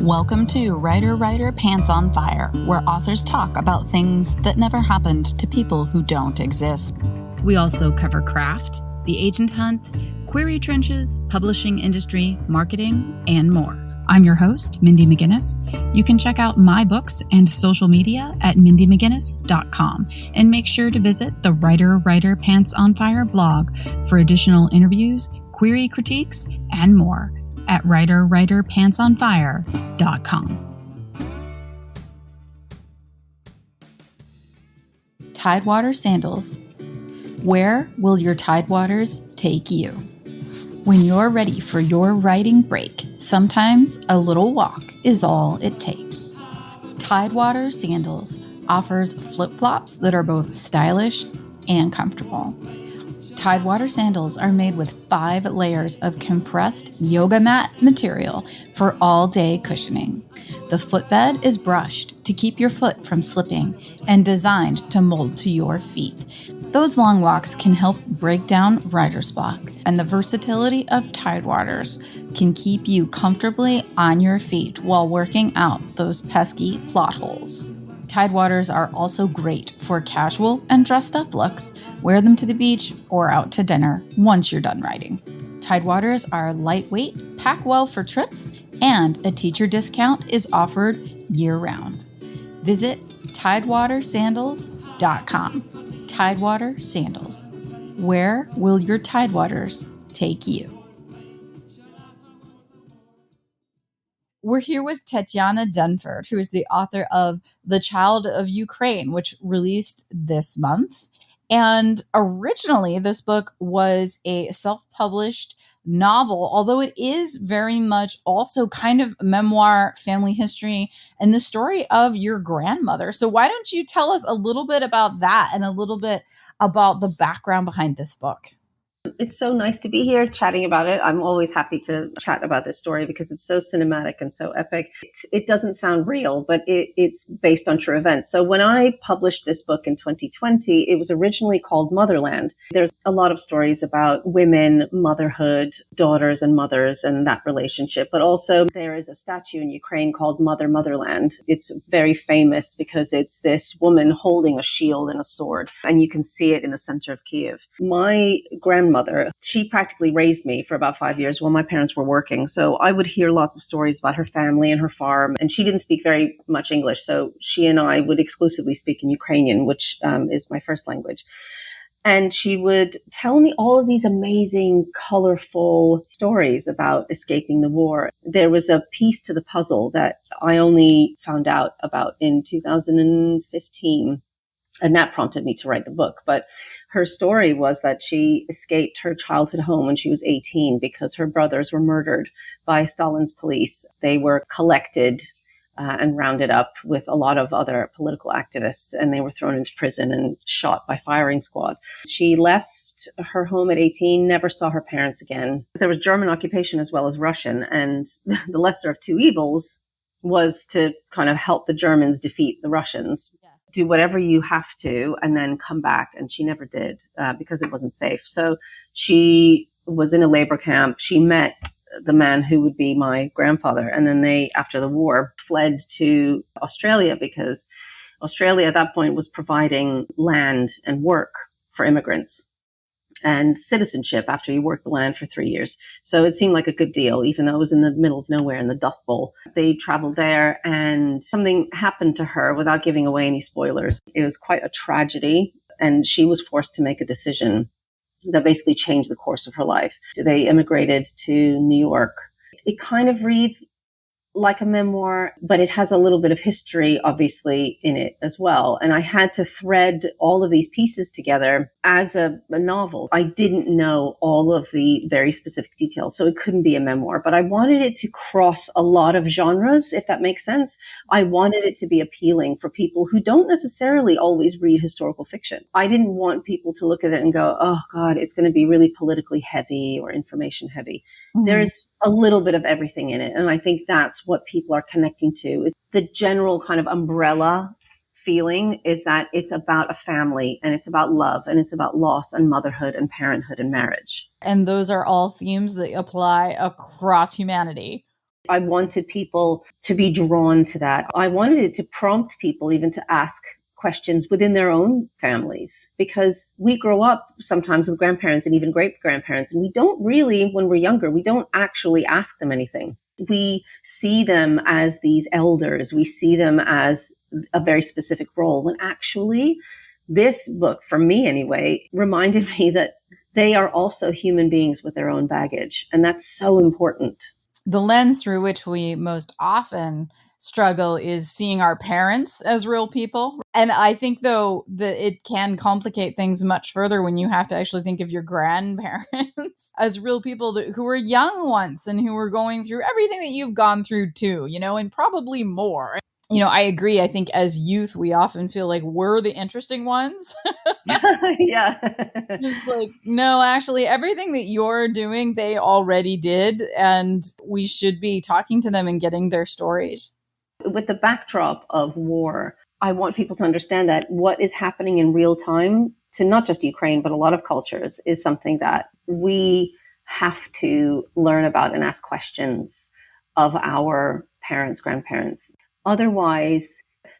Welcome to Writer Pants on Fire, where authors talk about things that never happened to people who don't exist. We also cover craft, the agent hunt, query trenches, publishing industry, marketing, and more. I'm your host, Mindy McGinnis. You can check out my books and social media at mindymcginnis.com, and make sure to visit the Writer Pants on Fire blog for additional interviews, query critiques, and more at writerpantsonfire.com. Tidewater Sandals. Where will your Tidewaters take you? When you're ready for your writing break, sometimes a little walk is all it takes. Tidewater Sandals offers flip-flops that are both stylish and comfortable. Tidewater sandals are made with 5 layers of compressed yoga mat material for all-day cushioning. The footbed is brushed to keep your foot from slipping and designed to mold to your feet. Those long walks can help break down writer's block, and the versatility of Tidewaters can keep you comfortably on your feet while working out those pesky plot holes. Tidewaters are also great for casual and dressed up looks. Wear them to the beach or out to dinner once you're done writing. Tidewaters are lightweight, pack well for trips, and a teacher discount is offered year-round. Visit tidewatersandals.com. Tidewater Sandals. Where will your Tidewaters take you? We're here with Tatanya Denford, who is the author of The Child of Ukraine, which released this month. And originally, this book was a self-published novel, although it is very much also kind of memoir, family history, and the story of your grandmother. So why don't you tell us a little bit about that and a little bit about the background behind this book? It's so nice to be here chatting about it. I'm always happy to chat about this story because it's so cinematic and so epic. It doesn't sound real, but it's based on true events. So when I published this book in 2020, it was originally called Motherland. There's a lot of stories about women, motherhood, daughters and mothers and that relationship. But also there is a statue in Ukraine called Motherland. It's very famous because it's this woman holding a shield and a sword, and you can see it in the center of Kiev. My grandmother, she practically raised me for about 5 years while my parents were working. So I would hear lots of stories about her family and her farm. And she didn't speak very much English. So she and I would exclusively speak in Ukrainian, which is my first language. And she would tell me all of these amazing, colorful stories about escaping the war. There was a piece to the puzzle that I only found out about in 2015. And that prompted me to write the book. But her story was that she escaped her childhood home when she was 18 because her brothers were murdered by Stalin's police. They were collected and rounded up with a lot of other political activists, and they were thrown into prison and shot by firing squad. She left her home at 18, never saw her parents again. There was German occupation as well as Russian, and the lesser of two evils was to kind of help the Germans defeat the Russians. Do whatever you have to and then come back. And she never did because it wasn't safe. So she was in a labor camp. She met the man who would be my grandfather. And then they, after the war, fled to Australia because Australia at that point was providing land and work for immigrants and citizenship after you worked the land for 3 years. So it seemed like a good deal, even though it was in the middle of nowhere in the Dust Bowl. They traveled there and something happened to her without giving away any spoilers. It was quite a tragedy, and she was forced to make a decision that basically changed the course of her life. They immigrated to New York. It kind of reads like a memoir, but it has a little bit of history, obviously, in it as well. And I had to thread all of these pieces together as a novel. I didn't know all of the very specific details, so it couldn't be a memoir. But I wanted it to cross a lot of genres, if that makes sense. I wanted it to be appealing for people who don't necessarily always read historical fiction. I didn't want people to look at it and go, oh, God, it's going to be really politically heavy or information heavy. Mm-hmm. There's a little bit of everything in it. And I think that's what people are connecting to. It's the general kind of umbrella feeling is that it's about a family and it's about love and it's about loss and motherhood and parenthood and marriage. And those are all themes that apply across humanity. I wanted people to be drawn to that. I wanted it to prompt people even to ask questions within their own families, because we grow up sometimes with grandparents and even great grandparents, and we don't really, when we're younger, we don't actually ask them anything. We see them as these elders. We see them as a very specific role, when actually this book, for me anyway, reminded me that they are also human beings with their own baggage. And that's so important. The lens through which we most often struggle is seeing our parents as real people. And I think, though, that it can complicate things much further when you have to actually think of your grandparents as real people who were young once and who were going through everything that you've gone through too, and probably more. I agree. I think as youth, we often feel like we're the interesting ones. Yeah. It's like, no, actually, everything that you're doing, they already did. And we should be talking to them and getting their stories. With the backdrop of war, I want people to understand that what is happening in real time to not just Ukraine, but a lot of cultures is something that we have to learn about and ask questions of our parents, grandparents. Otherwise,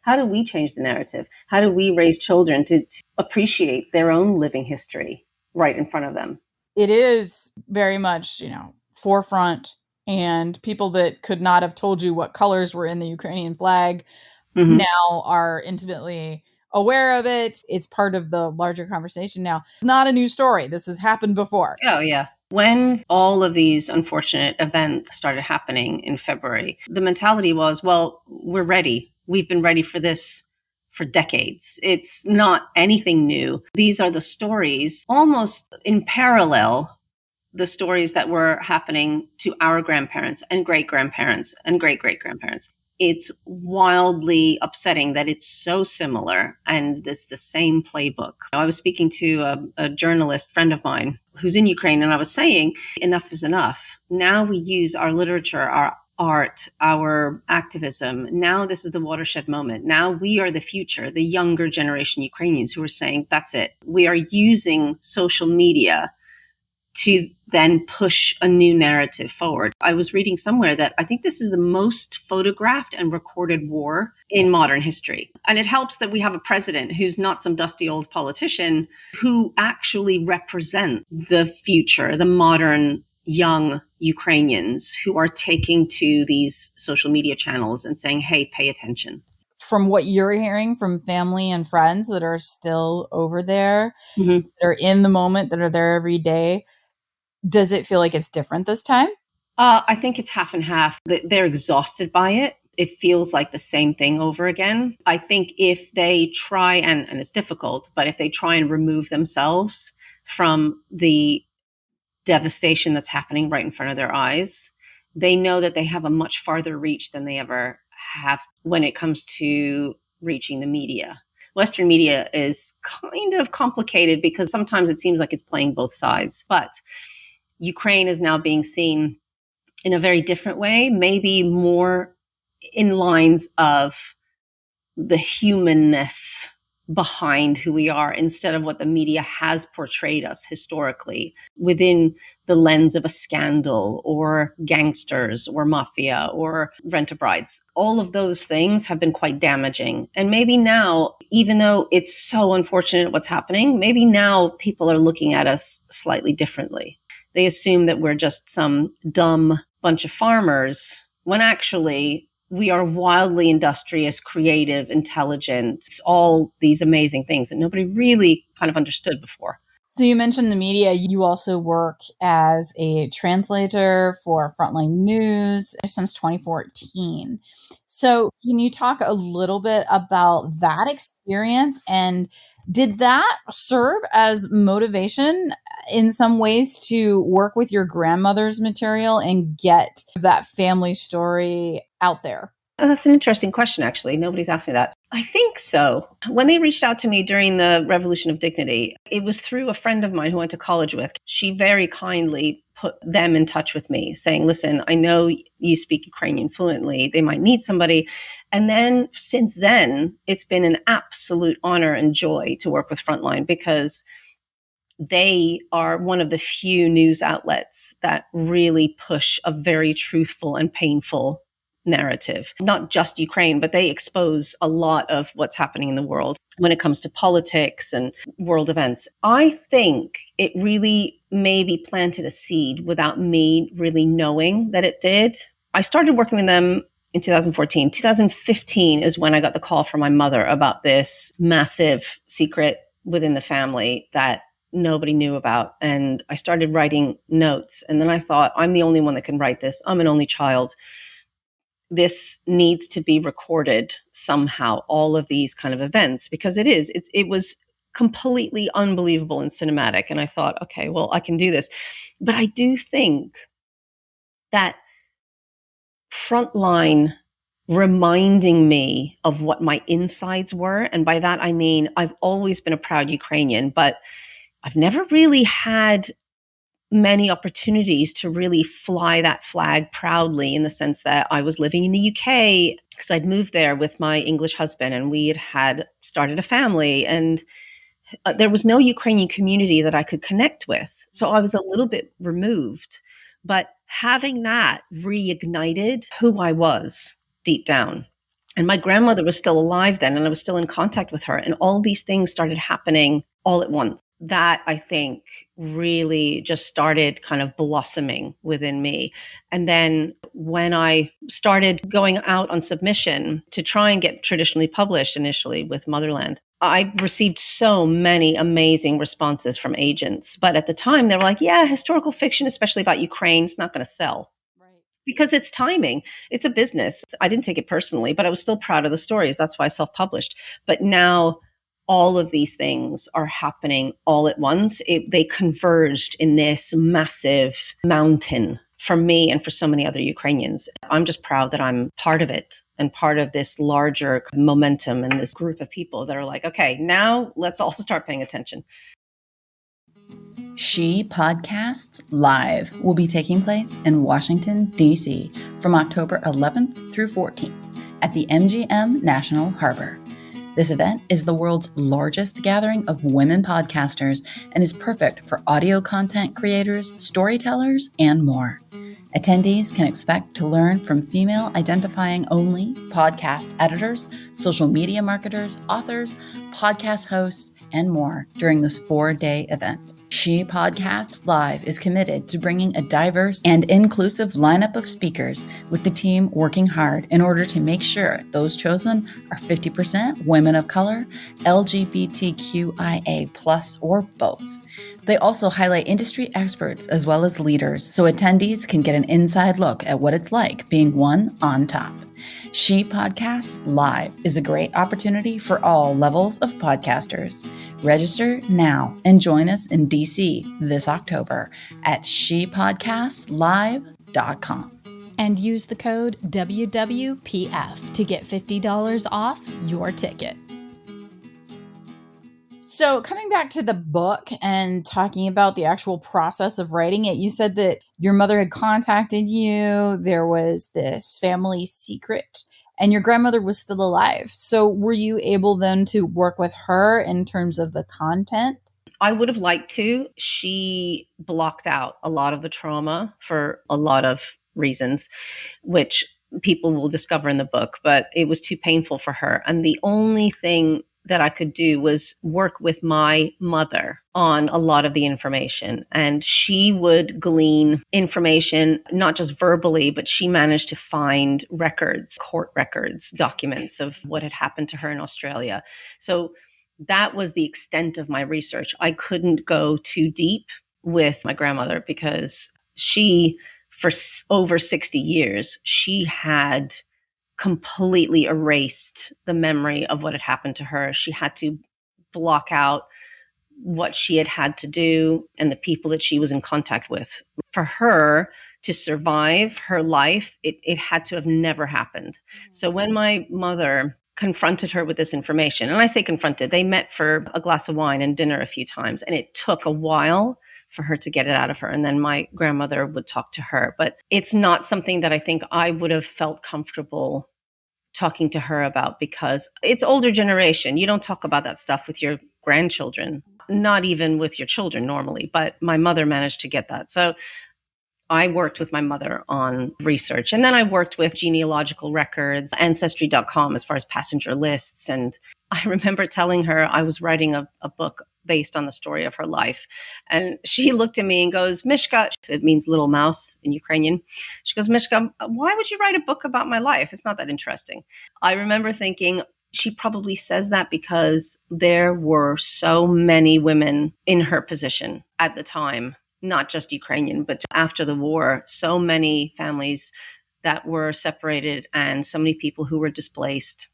how do we change the narrative? How do we raise children to appreciate their own living history right in front of them? It is very much, forefront, and people that could not have told you what colors were in the Ukrainian flag now are intimately aware of it. It's part of the larger conversation now. It's not a new story. This has happened before. Oh, yeah. When all of these unfortunate events started happening in February, the mentality was, well, we're ready. We've been ready for this for decades. It's not anything new. These are the stories almost in parallel, the stories that were happening to our grandparents and great grandparents and great great grandparents. It's wildly upsetting that it's so similar and it's the same playbook. I was speaking to a journalist friend of mine who's in Ukraine, and I was saying, enough is enough. Now we use our literature, our art, our activism. Now this is the watershed moment. Now we are the future, the younger generation Ukrainians who are saying, that's it. We are using social media to then push a new narrative forward. I was reading somewhere that I think this is the most photographed and recorded war in modern history. And it helps that we have a president who's not some dusty old politician, who actually represents the future, the modern young Ukrainians who are taking to these social media channels and saying, hey, pay attention. From what you're hearing from family and friends that are still over there, that are in the moment, that are there every day, does it feel like it's different this time? I think it's half and half. They're exhausted by it. It feels like the same thing over again. I think if they try, and it's difficult, but if they try and remove themselves from the devastation that's happening right in front of their eyes, they know that they have a much farther reach than they ever have when it comes to reaching the media. Western media is kind of complicated because sometimes it seems like it's playing both sides, but Ukraine is now being seen in a very different way, maybe more in lines of the humanness behind who we are, instead of what the media has portrayed us historically within the lens of a scandal or gangsters or mafia or rent-a-brides. All of those things have been quite damaging. And maybe now, even though it's so unfortunate what's happening, maybe now people are looking at us slightly differently. They assume that we're just some dumb bunch of farmers, when actually we are wildly industrious, creative, intelligent, all these amazing things that nobody really kind of understood before. So you mentioned the media. You also work as a translator for Frontline News since 2014. So can you talk a little bit about that experience? And did that serve as motivation in some ways to work with your grandmother's material and get that family story out there? Oh, that's an interesting question, actually. Nobody's asked me that. I think so. When they reached out to me during the Revolution of Dignity, it was through a friend of mine who I went to college with. She very kindly put them in touch with me, saying, listen, I know you speak Ukrainian fluently. They might need somebody. And then since then, it's been an absolute honor and joy to work with Frontline, because they are one of the few news outlets that really push a very truthful and painful narrative. Not just Ukraine, but they expose a lot of what's happening in the world when it comes to politics and world events. I think it really maybe planted a seed without me really knowing that it did. I started working with them in 2014. 2015 is when I got the call from my mother about this massive secret within the family that nobody knew about. And I started writing notes. And then I thought, I'm the only one that can write this. I'm an only child. This needs to be recorded somehow, all of these kind of events, because it was completely unbelievable and cinematic. And I thought, okay, well, I can do this. But I do think that frontline reminding me of what my insides were. And by that, I mean, I've always been a proud Ukrainian, but I've never really had many opportunities to really fly that flag proudly, in the sense that I was living in the UK because I'd moved there with my English husband and we had started a family, and there was no Ukrainian community that I could connect with. So I was a little bit removed, but having that reignited who I was deep down. And my grandmother was still alive then, and I was still in contact with her. And all these things started happening all at once. That, I think, really just started kind of blossoming within me. And then when I started going out on submission to try and get traditionally published initially with Motherland, I received so many amazing responses from agents. But at the time, they were like, yeah, historical fiction, especially about Ukraine, it's not going to sell. Because it's timing. It's a business. I didn't take it personally, but I was still proud of the stories. That's why I self-published. But now all of these things are happening all at once. They converged in this massive mountain for me and for so many other Ukrainians. I'm just proud that I'm part of it and part of this larger momentum and this group of people that are like, okay, now let's all start paying attention. ShePodcasts Live will be taking place in Washington, D.C. from October 11th through 14th at the MGM National Harbor. This event is the world's largest gathering of women podcasters and is perfect for audio content creators, storytellers, and more. Attendees can expect to learn from female identifying only podcast editors, social media marketers, authors, podcast hosts, and more during this 4-day event. ShePodcasts Live is committed to bringing a diverse and inclusive lineup of speakers, with the team working hard in order to make sure those chosen are 50% women of color, LGBTQIA+, or both. They also highlight industry experts as well as leaders, so attendees can get an inside look at what it's like being one on top. ShePodcasts Live is a great opportunity for all levels of podcasters. Register now and join us in DC this October at shepodcastslive.com. And use the code WWPF to get $50 off your ticket. So coming back to the book and talking about the actual process of writing it, you said that your mother had contacted you. There was this family secret and your grandmother was still alive. So were you able then to work with her in terms of the content? I would have liked to. She blocked out a lot of the trauma for a lot of reasons, which people will discover in the book, but it was too painful for her. And the only thing that I could do was work with my mother on a lot of the information. And she would glean information, not just verbally, but she managed to find records, court records, documents of what had happened to her in Australia. So that was the extent of my research. I couldn't go too deep with my grandmother because she, for over 60 years, she had completely erased the memory of what had happened to her. She had to block out what she had to do and the people that she was in contact with. For her to survive her life, it had to have never happened. So when my mother confronted her with this information, and I say confronted, they met for a glass of wine and dinner a few times, and it took a while for her to get it out of her. And then my grandmother would talk to her. But it's not something that I think I would have felt comfortable talking to her about because it's older generation. You don't talk about that stuff with your grandchildren, not even with your children normally, but my mother managed to get that. So I worked with my mother on research, and then I worked with genealogical records, ancestry.com, as far as passenger lists. And I remember telling her I was writing a book based on the story of her life. And she looked at me and goes, Mishka, it means little mouse in Ukrainian. She goes, Mishka, why would you write a book about my life? It's not that interesting. I remember thinking, she probably says that because there were so many women in her position at the time, not just Ukrainian, but after the war, so many families that were separated and so many people who were displaced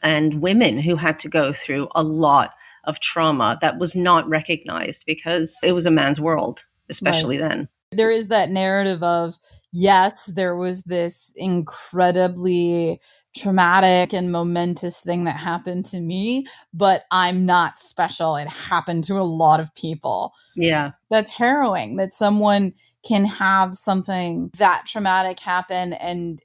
and women who had to go through a lot of trauma that was not recognized because it was a man's world, especially then. There is that narrative of, yes, there was this incredibly traumatic and momentous thing that happened to me, but I'm not special. It happened to a lot of people. Yeah. That's harrowing that someone can have something that traumatic happen. And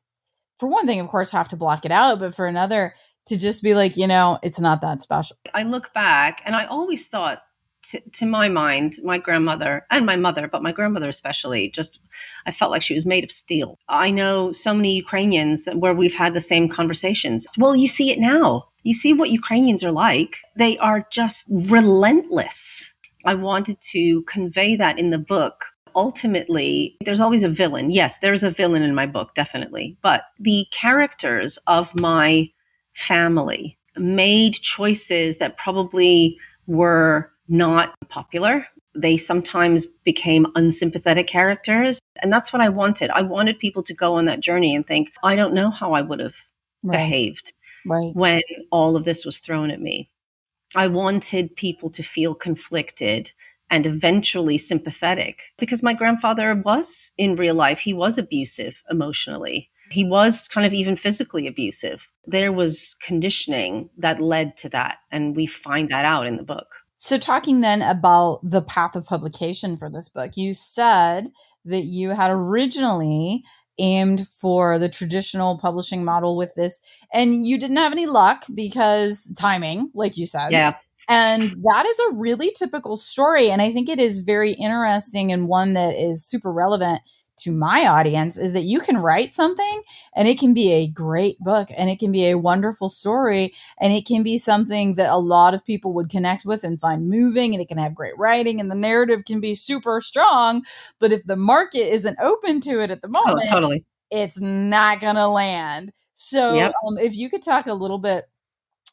for one thing, of course, have to block it out. But for another, to just be like, it's not that special. I look back and I always thought, to my mind, my grandmother and my mother, but my grandmother especially, I felt like she was made of steel. I know so many Ukrainians where we've had the same conversations. Well, you see it now. You see what Ukrainians are like. They are just relentless. I wanted to convey that in the book. Ultimately, there's always a villain. Yes, there's a villain in my book, definitely. But the characters of my family made choices that probably were not popular. They sometimes became unsympathetic characters. And that's what I wanted. I wanted people to go on that journey and think, I don't know how I would have behaved when all of this was thrown at me. I wanted people to feel conflicted and eventually sympathetic because my grandfather was, in real life, he was abusive emotionally. He was kind of even physically abusive. There was conditioning that led to that. And we find that out in the book. So talking then about the path of publication for this book, you said that you had originally aimed for the traditional publishing model with this, and you didn't have any luck because timing, like you said. Yeah. And that is a really typical story. And I think it is very interesting, and one that is super relevant to my audience, is that you can write something and it can be a great book and it can be a wonderful story and it can be something that a lot of people would connect with and find moving, and it can have great writing and the narrative can be super strong. But if the market isn't open to it at the moment, totally, it's not going to land. So if you could talk a little bit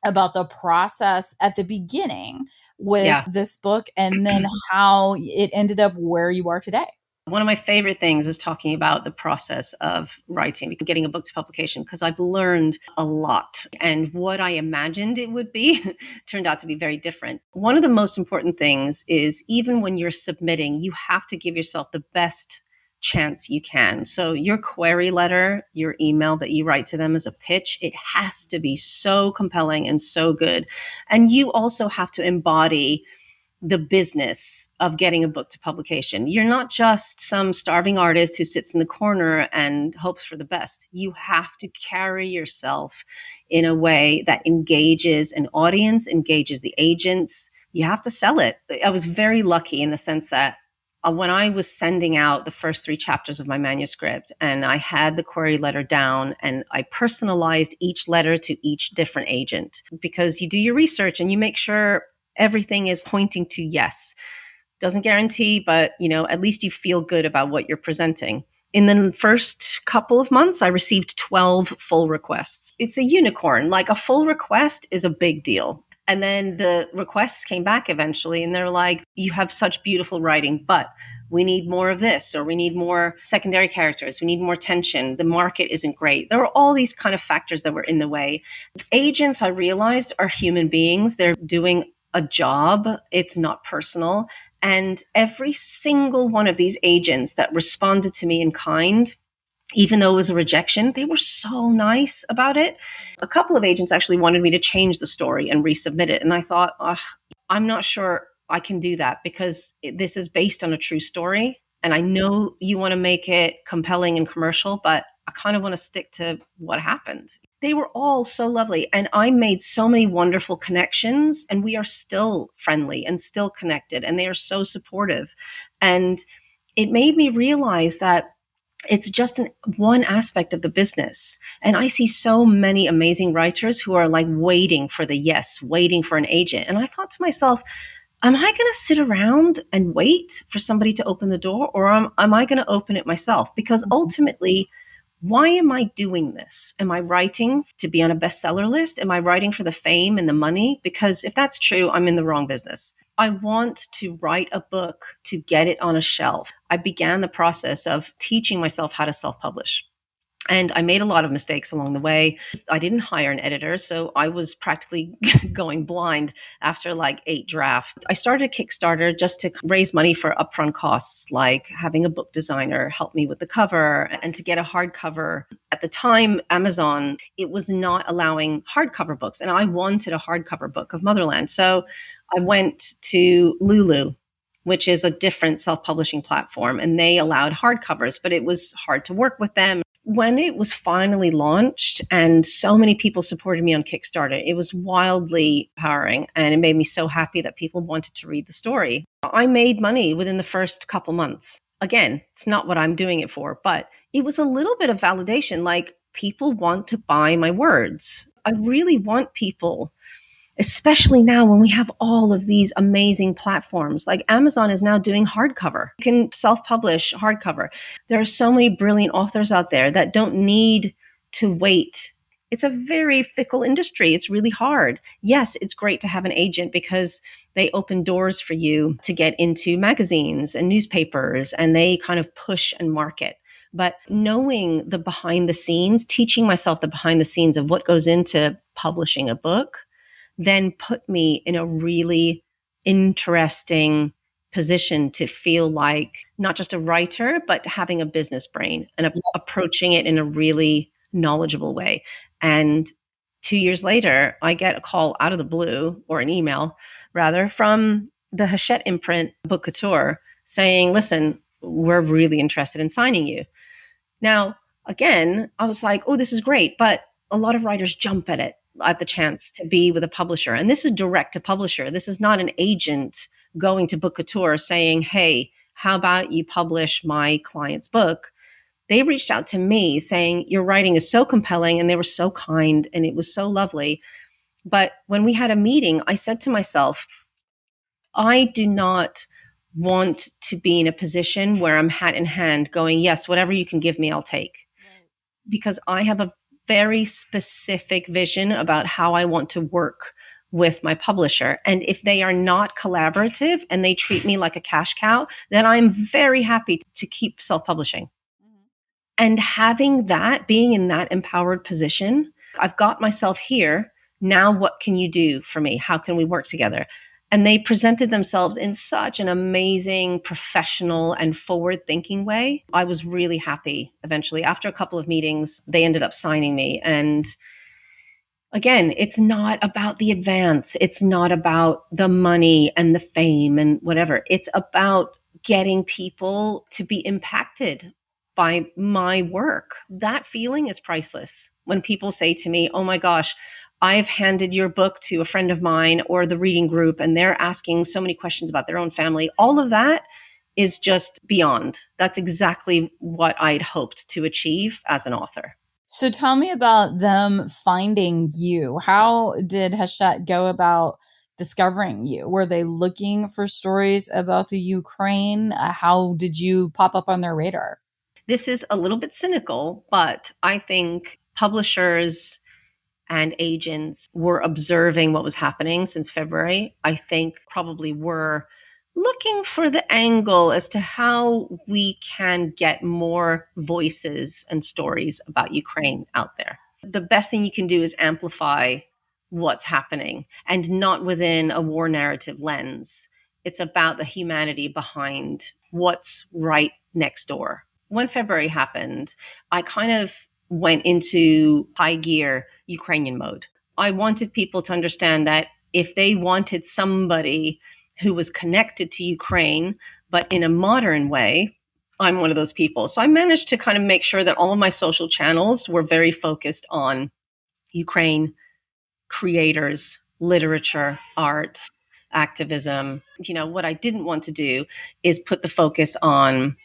about the process at the beginning with this book and then how it ended up where you are today. One of my favorite things is talking about the process of writing, getting a book to publication, because I've learned a lot. And what I imagined it would be turned out to be very different. One of the most important things is even when you're submitting, you have to give yourself the best chance you can. So your query letter, your email that you write to them as a pitch, it has to be so compelling and so good. And you also have to embody the business of getting a book to publication. You're not just some starving artist who sits in the corner and hopes for the best. You have to carry yourself in a way that engages an audience, engages the agents. You have to sell it. I was very lucky in the sense that when I was sending out the first 3 chapters of my manuscript and I had the query letter down and I personalized each letter to each different agent, because you do your research and you make sure everything is pointing to yes. Doesn't guarantee, but at least you feel good about what you're presenting. In the first couple of months, I received 12 full requests. It's a unicorn. Like, a full request is a big deal. And then the requests came back eventually and they're like, you have such beautiful writing, but we need more of this, or we need more secondary characters. We need more tension. The market isn't great. There were all these kind of factors that were in the way. Agents, I realized, are human beings. They're doing a job. It's not personal. And every single one of these agents that responded to me in kind, even though it was a rejection, they were so nice about it. A couple of agents actually wanted me to change the story and resubmit it. And I thought, I'm not sure I can do that because this is based on a true story. And I know you want to make it compelling and commercial, but I kind of want to stick to what happened. They were all so lovely. And I made so many wonderful connections, and we are still friendly and still connected. And they are so supportive. And it made me realize that it's just one aspect of the business. And I see so many amazing writers who are like waiting for the yes, waiting for an agent. And I thought to myself, am I going to sit around and wait for somebody to open the door, or am I going to open it myself? Because ultimately, why am I doing this? Am I writing to be on a bestseller list? Am I writing for the fame and the money? Because if that's true, I'm in the wrong business. I want to write a book to get it on a shelf. I began the process of teaching myself how to self-publish. And I made a lot of mistakes along the way. I didn't hire an editor, so I was practically going blind after like 8 drafts. I started a Kickstarter just to raise money for upfront costs, like having a book designer help me with the cover and to get a hardcover. At the time, Amazon, it was not allowing hardcover books, and I wanted a hardcover book of Motherland. So I went to Lulu, which is a different self-publishing platform, and they allowed hardcovers, but it was hard to work with them. When it was finally launched and so many people supported me on Kickstarter, it was wildly empowering, and it made me so happy that people wanted to read the story. I made money within the first couple months. Again, it's not what I'm doing it for, but it was a little bit of validation. Like, people want to buy my words. I really want people, especially now when we have all of these amazing platforms. Like Amazon is now doing hardcover. You can self-publish hardcover. There are so many brilliant authors out there that don't need to wait. It's a very fickle industry. It's really hard. Yes, it's great to have an agent because they open doors for you to get into magazines and newspapers, and they kind of push and market. But knowing the behind the scenes, teaching myself the behind the scenes of what goes into publishing a book, then put me in a really interesting position to feel like not just a writer, but having a business brain and approaching it in a really knowledgeable way. And 2 years later, I get a call out of the blue, or an email rather, from the Hachette imprint Book Couture saying, listen, we're really interested in signing you. Now, again, I was like, oh, this is great. But a lot of writers jump at the chance to be with a publisher. And this is direct to publisher. This is not an agent going to Book Couture saying, hey, how about you publish my client's book? They reached out to me saying, your writing is so compelling, and they were so kind, and it was so lovely. But when we had a meeting, I said to myself, I do not want to be in a position where I'm hat in hand going, yes, whatever you can give me, I'll take. Right. Because I have a very specific vision about how I want to work with my publisher. And if they are not collaborative and they treat me like a cash cow, then I'm very happy to keep self-publishing. Mm-hmm. And having that, being in that empowered position, I've got myself here. Now, what can you do for me? How can we work together? And they presented themselves in such an amazing, professional, and forward-thinking way. I was really happy. Eventually, after a couple of meetings, they ended up signing me. And again, it's not about the advance. It's not about the money and the fame and whatever. It's about getting people to be impacted by my work. That feeling is priceless. When people say to me, oh my gosh, I've handed your book to a friend of mine or the reading group, and they're asking so many questions about their own family. All of that is just beyond. That's exactly what I'd hoped to achieve as an author. So tell me about them finding you. How did Hachette go about discovering you? Were they looking for stories about the Ukraine? How did you pop up on their radar? This is a little bit cynical, but I think publishers and agents were observing what was happening since February. I think probably were looking for the angle as to how we can get more voices and stories about Ukraine out there. The best thing you can do is amplify what's happening, and not within a war narrative lens. It's about the humanity behind what's right next door. When February happened, I kind of went into high gear Ukrainian mode. I wanted people to understand that if they wanted somebody who was connected to Ukraine, but in a modern way, I'm one of those people. So I managed to kind of make sure that all of my social channels were very focused on Ukraine, creators, literature, art, activism. What I didn't want to do is put the focus on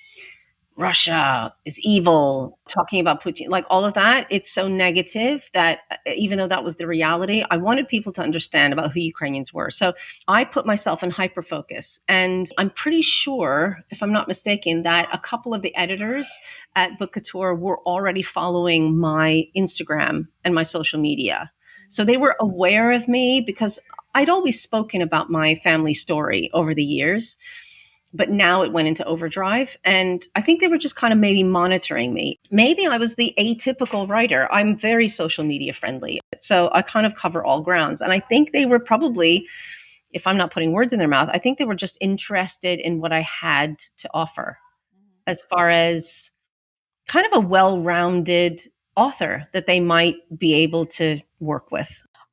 Russia is evil, talking about Putin, like all of that. It's so negative that even though that was the reality, I wanted people to understand about who Ukrainians were. So I put myself in hyper focus. And I'm pretty sure, if I'm not mistaken, that a couple of the editors at Book Couture were already following my Instagram and my social media. So they were aware of me because I'd always spoken about my family story over the years. But now it went into overdrive. And I think they were just kind of maybe monitoring me. Maybe I was the atypical writer. I'm very social media friendly. So I kind of cover all grounds. And I think they were probably, if I'm not putting words in their mouth, I think they were just interested in what I had to offer as far as kind of a well-rounded author that they might be able to work with.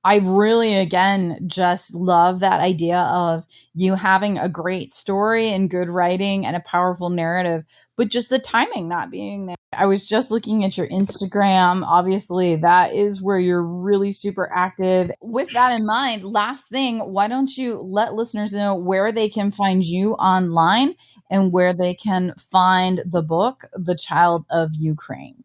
I really, again, just love that idea of you having a great story and good writing and a powerful narrative, but just the timing not being there. I was just looking at your Instagram. Obviously, that is where you're really super active. With that in mind, last thing, why don't you let listeners know where they can find you online and where they can find the book, The Child of Ukraine?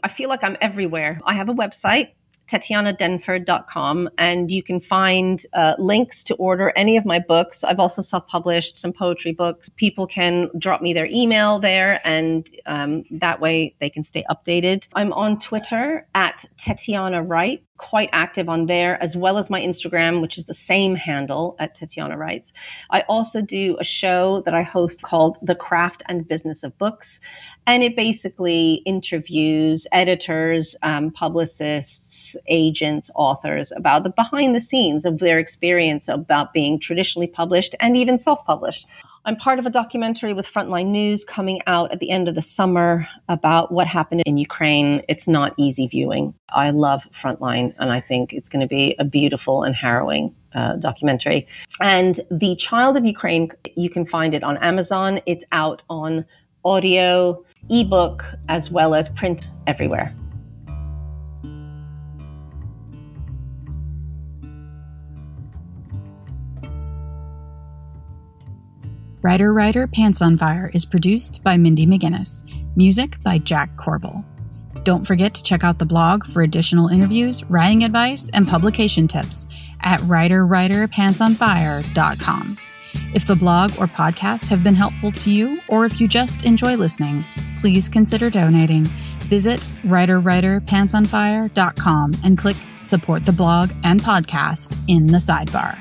I feel like I'm everywhere. I have a website, TatyanyaDenford.com, and you can find links to order any of my books. I've also self-published some poetry books. People can drop me their email there, and that way they can stay updated. I'm on Twitter at Tetyana Write, quite active on there, as well as my Instagram, which is the same handle at Tetyana Writes. I also do a show that I host called The Craft and Business of Books, and it basically interviews editors, publicists, agents, authors about the behind the scenes of their experience about being traditionally published and even self-published. I'm part of a documentary with Frontline News coming out at the end of the summer about what happened in Ukraine. It's not easy viewing. I love Frontline, and I think it's going to be a beautiful and harrowing documentary. And The Child of Ukraine, you can find it on Amazon. It's out on audio, ebook, as well as print everywhere. Writer, Pants on Fire is produced by Mindy McGinnis. Music by Jack Corbel. Don't forget to check out the blog for additional interviews, writing advice, and publication tips at writerpantsonfire.com. If the blog or podcast have been helpful to you, or if you just enjoy listening, please consider donating. Visit writerpantsonfire.com and click Support the Blog and Podcast in the sidebar.